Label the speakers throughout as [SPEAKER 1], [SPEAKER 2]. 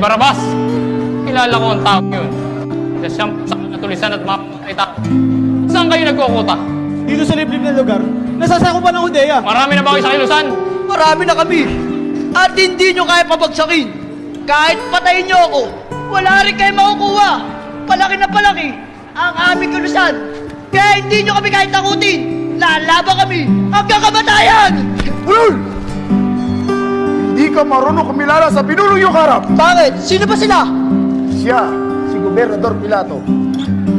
[SPEAKER 1] Barabas! Kilala ko ang tao yun. Siyang sa natulisan at mga tao. Saan kayo nagkukuta?
[SPEAKER 2] Dito sa liblib na lugar, nasasakupan ng Judea.
[SPEAKER 1] Marami na ba kayo sa kilusan?
[SPEAKER 3] Marami na kami. At hindi nyo kaya pabagsakin. Kahit patayin nyo ako, wala rin kayo makukuha. Palaki na palaki ang aming kalusan. Kaya hindi nyo kami kahit takutin. Lalaban kami hanggang kamatayan!
[SPEAKER 4] Ulol! Hindi ka marunong kumilala sa pinulong iyong harap.
[SPEAKER 3] Bakit? Sino ba sila?
[SPEAKER 4] Siya, si Gobernador Pilato,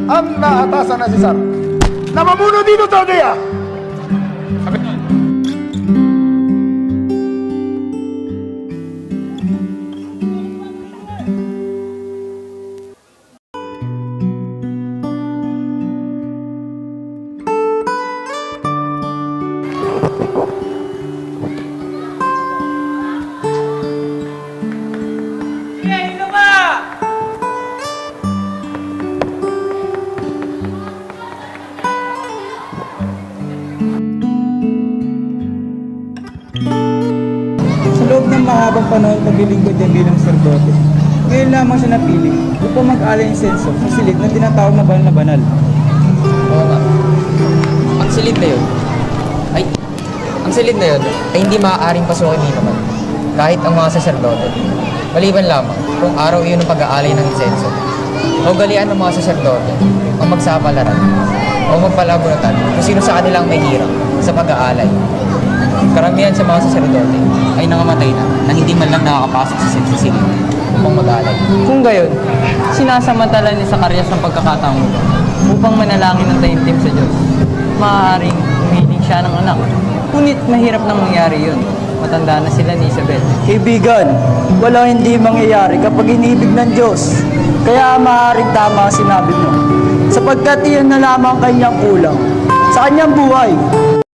[SPEAKER 4] ang naatasan na Cesar, na mamuno dito sa Judea.
[SPEAKER 1] Kapitan.
[SPEAKER 3] Sino ba?
[SPEAKER 2] Sa loob ng mahabang panahon paglilingkod niya bilang serdote, ngayon lamang siya napili upang mag-alay ng senso sa silid na tinatawag na banal na banal.
[SPEAKER 5] Oo nga. Ang silid na yun, ay hindi maaaring pasukin ni naman. Kahit ang mga saserdote. Maliban lamang kung araw iyon ang pag-aalay ng insenso. O galian ng mga saserdote ang magsapalaran o magpalabunutan kung sino sa kanilang may hirap sa pag-aalay. Karamihan sa mga saserdote ay nangamatay na hindi man lang nakakapasok sa silid upang mag-aalay.
[SPEAKER 6] Kung gayon, sinasamantala ni Zacarias ang pagkakataon upang manalangin ng taimtim sa Diyos. Maaaring humiling siya ng anak. Ngunit mahirap nang mangyari yun. Matanda na sila ni Isabel.
[SPEAKER 2] Kaibigan, walang hindi mangyayari kapag inibig ng Diyos. Kaya maaaring tama ang sinabi mo. Sapagkat iyon na lamang kanyang kulang. Sa kanyang buhay,